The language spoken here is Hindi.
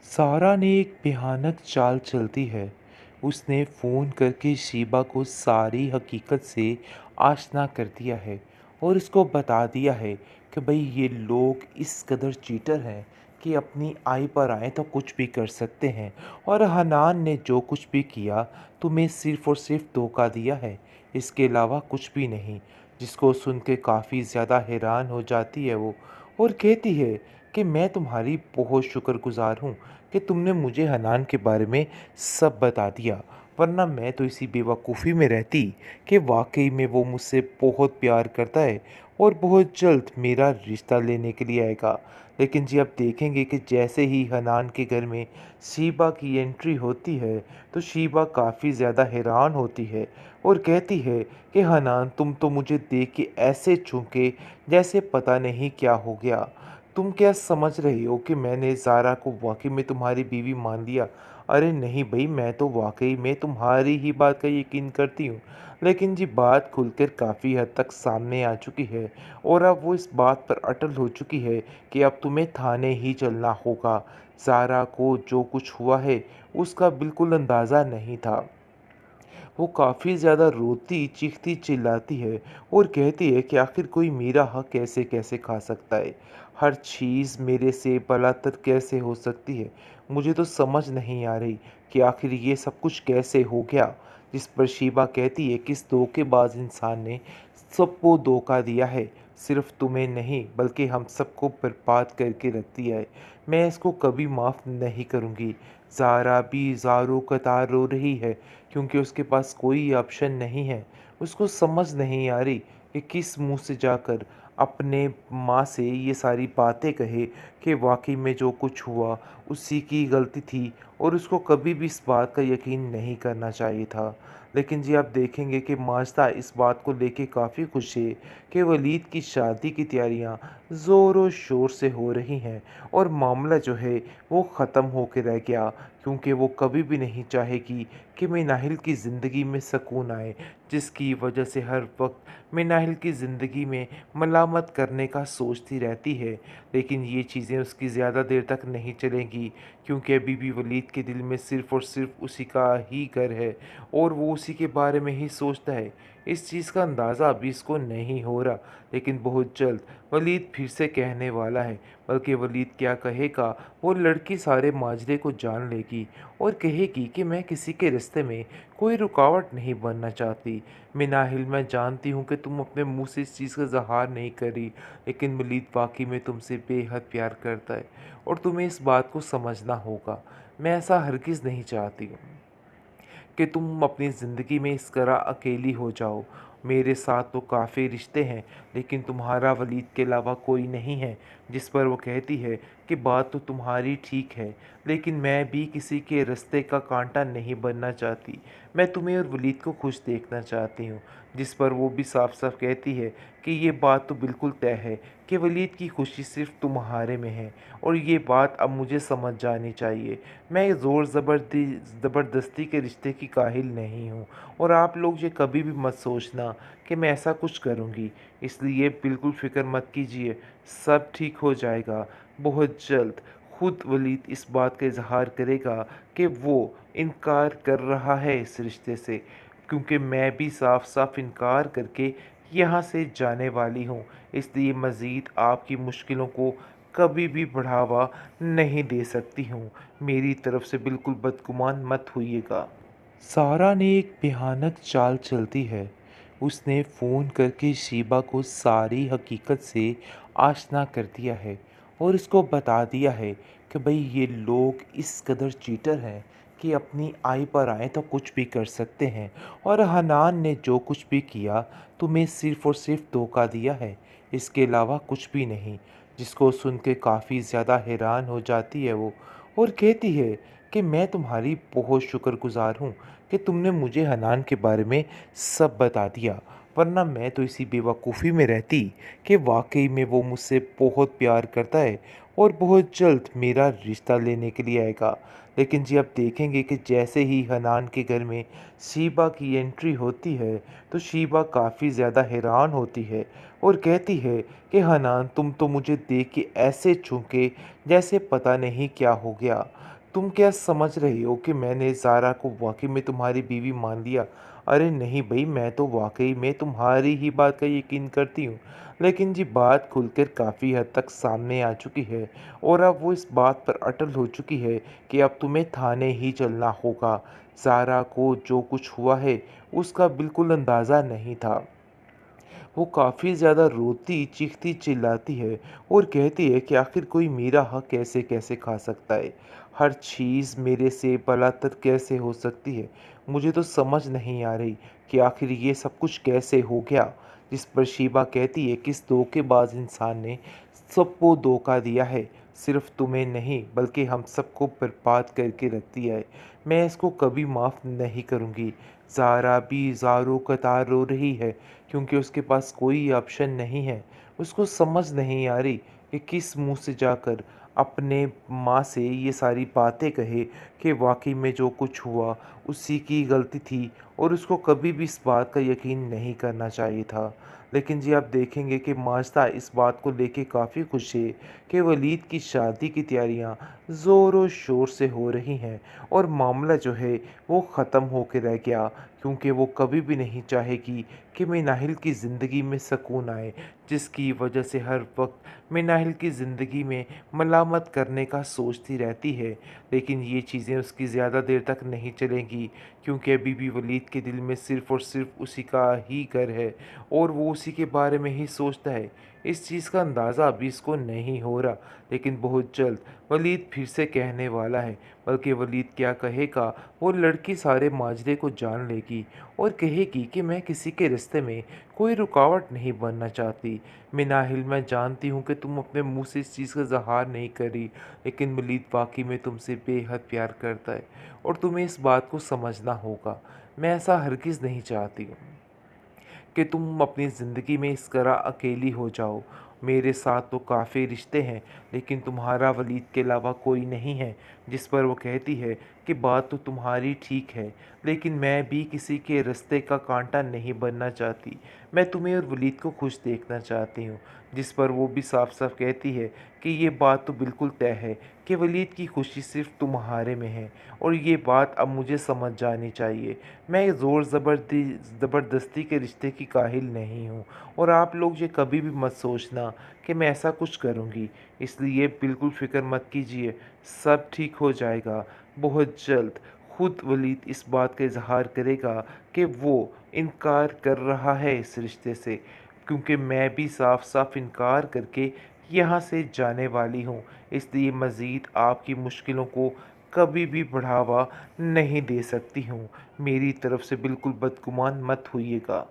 सारा ने एक भयानक चाल चलती है। उसने फ़ोन करके शीबा को सारी हकीकत से आशना कर दिया है और उसको बता दिया है कि भाई ये लोग इस कदर चीटर हैं कि अपनी आय पर आए तो कुछ भी कर सकते हैं। और हनान ने जो कुछ भी किया तुम्हें सिर्फ़ और सिर्फ धोखा दिया है, इसके अलावा कुछ भी नहीं। जिसको सुन के काफ़ी ज़्यादा हैरान हो जाती है वो, और कहती है कि मैं तुम्हारी बहुत शुक्रगुज़ार हूँ कि तुमने मुझे हनान के बारे में सब बता दिया, वरना मैं तो इसी बेवकूफ़ी में रहती कि वाकई में वो मुझसे बहुत प्यार करता है और बहुत जल्द मेरा रिश्ता लेने के लिए आएगा। लेकिन जी आप देखेंगे कि जैसे ही हनान के घर में शीबा की एंट्री होती है तो शीबा काफ़ी ज़्यादा हैरान होती है और कहती है कि हनान तुम तो मुझे देख के ऐसे चौंके जैसे पता नहीं क्या हो गया। तुम क्या समझ रही हो कि मैंने ज़ारा को वाक़ई में तुम्हारी बीवी मान लिया? अरे नहीं भई, मैं तो वाक़ई में तुम्हारी ही बात का यकीन करती हूँ। लेकिन जी बात खुलकर काफ़ी हद तक सामने आ चुकी है और अब वो इस बात पर अटल हो चुकी है कि अब तुम्हें थाने ही चलना होगा। ज़ारा को जो कुछ हुआ है उसका बिल्कुल अंदाज़ा नहीं था। वो काफ़ी ज़्यादा रोती, चीखती, चिल्लाती है और कहती है कि आखिर कोई मेरा हक कैसे-कैसे खा सकता है? हर चीज़ मेरे से बलात्कार कैसे हो सकती है? मुझे तो समझ नहीं आ रही कि आखिर ये सब कुछ कैसे हो गया? जिस पर शीबा कहती है कि इस धोखेबाज इंसान ने सबको धोखा दिया है, सिर्फ़ तुम्हें नहीं बल्कि हम सबको बर्बाद करके रख दिया है। मैं इसको कभी माफ़ नहीं करूँगी। ज़ारा भी ज़ारो कतार रो रही है क्योंकि उसके पास कोई ऑप्शन नहीं है। उसको समझ नहीं आ रही कि किस मुँह से जाकर अपने माँ से ये सारी बातें कहे कि वाक़ई में जो कुछ हुआ उसी की गलती थी और उसको कभी भी इस बात का यकीन नहीं करना चाहिए था। लेकिन जी आप देखेंगे कि माजदा इस बात को लेके काफ़ी खुश है कि वलीद की शादी की तैयारियां ज़ोरों शोर से हो रही हैं और मामला जो है वो ख़त्म होके रह गया, क्योंकि वो कभी भी नहीं चाहेगी कि मिनाहिल की ज़िंदगी में सुकून आए, जिसकी वजह से हर वक्त मिनाहिल की ज़िंदगी में मलामत करने का सोचती रहती है। लेकिन ये चीज़ें उसकी ज़्यादा देर तक नहीं चलेंगी, क्योंकि अभी भी वलीद के दिल में सिर्फ़ और सिर्फ उसी का ही घर है और वो उसी के बारे में ही सोचता है। इस चीज़ का अंदाज़ा अभी इसको नहीं हो रहा, लेकिन बहुत जल्द वलीद फिर से कहने वाला है। बल्कि वलीद क्या कहेगा, वो लड़की सारे माजरे को जान लेगी और कहेगी कि मैं किसी के रिश्ते में कोई रुकावट नहीं बनना चाहती। मिनाहिल, मैं जानती हूँ कि तुम अपने मुंह से इस चीज़ का इज़हार नहीं करी, लेकिन वलीद वाकई में तुमसे बेहद प्यार करता है और तुम्हें इस बात को समझना होगा। मैं ऐसा हरगिज़ नहीं चाहती हूँ कि तुम अपनी ज़िंदगी में इस तरह अकेली हो जाओ। मेरे साथ तो काफ़ी रिश्ते हैं, लेकिन तुम्हारा वलीद के अलावा कोई नहीं है। जिस पर वो कहती है कि बात तो तुम्हारी ठीक है, लेकिन मैं भी किसी के रास्ते का कांटा नहीं बनना चाहती। मैं तुम्हें और वलीद को खुश देखना चाहती हूँ। जिस पर वो भी साफ साफ कहती है कि ये बात तो बिल्कुल तय है कि वलीद की खुशी सिर्फ तुम्हारे में है और ये बात अब मुझे समझ जानी चाहिए। मैं ज़बरदस्ती के रिश्ते की काहिल नहीं हूँ और आप लोग ये कभी भी मत सोचना कि मैं ऐसा कुछ करूँगी। इसलिए बिल्कुल फ़िक्र मत कीजिए, सब ठीक हो जाएगा बहुत जल्द। खुद वलीद इस बात का इज़हार करेगा कि वो इनकार कर रहा है इस रिश्ते से, क्योंकि मैं भी साफ-साफ इनकार करके यहाँ से जाने वाली हूँ। इसलिए मज़ीद आपकी मुश्किलों को कभी भी बढ़ावा नहीं दे सकती हूँ। मेरी तरफ से बिल्कुल बदगुमान मत होइएगा। सारा ने एक भयानक चाल चलती है। उसने फ़ोन करके शीबा को सारी हकीकत से आशना कर दिया है और उसको बता दिया है कि भाई ये लोग इस कदर चीटर हैं कि अपनी आय पर आए तो कुछ भी कर सकते हैं। और हनान ने जो कुछ भी किया तुम्हें सिर्फ़ और सिर्फ धोखा दिया है, इसके अलावा कुछ भी नहीं। जिसको सुन के काफ़ी ज़्यादा हैरान हो जाती है वो, और कहती है कि मैं तुम्हारी बहुत शुक्रगुज़ार हूँ कि तुमने मुझे हनान के बारे में सब बता दिया, वरना मैं तो इसी बेवकूफ़ी में रहती कि वाक़ई में वो मुझसे बहुत प्यार करता है और बहुत जल्द मेरा रिश्ता लेने के लिए आएगा। लेकिन जी आप देखेंगे कि जैसे ही हनान के घर में शीबा की एंट्री होती है तो शीबा काफ़ी ज़्यादा हैरान होती है और कहती है कि हनान तुम तो मुझे देख के ऐसे चौंके जैसे पता नहीं क्या हो गया। तुम क्या समझ रही हो कि मैंने ज़ारा को वाक़ई में तुम्हारी बीवी मान लिया? अरे नहीं भई, मैं तो वाक़ई में तुम्हारी ही बात का यकीन करती हूँ। लेकिन जी बात खुलकर काफ़ी हद तक सामने आ चुकी है और अब वो इस बात पर अटल हो चुकी है कि अब तुम्हें थाने ही चलना होगा। ज़ारा को जो कुछ हुआ है उसका बिल्कुल अंदाज़ा नहीं था। वो काफ़ी ज़्यादा रोती, चीखती, चिल्लाती है और कहती है कि आखिर कोई मेरा हक कैसे-कैसे खा सकता है? हर चीज़ मेरे से बलात्कार कैसे हो सकती है? मुझे तो समझ नहीं आ रही कि आखिर ये सब कुछ कैसे हो गया? जिस पर शीबा कहती है कि इस धोखेबाज इंसान ने सबको धोखा दिया है, सिर्फ़ तुम्हें नहीं बल्कि हम सबको बर्बाद करके रख दिया है। मैं इसको कभी माफ़ नहीं करूँगी। ज़ारा भी ज़ारो-कतार रो रही है क्योंकि उसके पास कोई ऑप्शन नहीं है। उसको समझ नहीं आ रही कि किस मुँह से जाकर अपने माँ से ये सारी बातें कहे कि वाक़ई में जो कुछ हुआ उसी की गलती थी और उसको कभी भी इस बात का यकीन नहीं करना चाहिए था। लेकिन जी आप देखेंगे कि माजदा इस बात को लेके काफ़ी खुश है कि वलीद की शादी की तैयारियाँ ज़ोरों-शोर से हो रही हैं और मामला जो है वो ख़त्म होके रह गया क्योंकि वो कभी भी नहीं चाहेगी कि मिनाहिल की ज़िंदगी में सुकून आए, जिसकी वजह से हर वक़्त मिनाहिल की ज़िंदगी में मलामत करने का सोचती रहती है। लेकिन ये चीज़ें उसकी ज़्यादा देर तक नहीं चलेंगी क्योंकि अभी भी वलीद के दिल में सिर्फ़ और सिर्फ़ उसी का ही घर है और वो उसी के बारे में ही सोचता है। इस चीज़ का अंदाज़ा अभी इसको नहीं हो रहा, लेकिन बहुत जल्द वलीद फिर से कहने वाला है। बल्कि वलीद क्या कहेगा, वो लड़की सारे माजरे को जान लेगी और कहेगी कि मैं किसी के रिश्ते में कोई रुकावट नहीं बनना चाहती। मिनाहिल, मैं जानती हूँ कि तुम अपने मुँह से इस चीज़ का इज़हार नहीं कर रही, लेकिन वलीद वाक़ई में तुमसे बेहद प्यार करता है और तुम्हें इस बात को समझना होगा। मैं ऐसा हरगिज़ नहीं चाहती हूँ कि तुम अपनी ज़िंदगी में इस तरह अकेली हो जाओ। मेरे साथ तो काफ़ी रिश्ते हैं, लेकिन तुम्हारा वलीद के अलावा कोई नहीं है। जिस पर वो कहती है कि बात तो तुम्हारी ठीक है, लेकिन मैं भी किसी के रिश्ते का कांटा नहीं बनना चाहती। मैं तुम्हें और वलीद को खुश देखना चाहती हूँ। जिस पर वो भी साफ-साफ कहती है कि ये बात तो बिल्कुल तय है कि वलीद की खुशी सिर्फ़ तुम्हारे में है और ये बात अब मुझे समझ जानी चाहिए। मैं ज़बरदस्ती के रिश्ते की काहिल नहीं हूँ और आप लोग ये कभी भी मत सोचना कि मैं ऐसा कुछ करूँगी। इसलिए बिल्कुल फ़िक्र मत कीजिए, सब ठीक हो जाएगा। बहुत जल्द खुद वलीद इस बात का इज़हार करेगा कि वो इनकार कर रहा है इस रिश्ते से, क्योंकि मैं भी साफ-साफ इनकार करके यहाँ से जाने वाली हूँ। इसलिए मज़ीद आपकी मुश्किलों को कभी भी बढ़ावा नहीं दे सकती हूँ। मेरी तरफ से बिल्कुल बदगुमान मत होइएगा।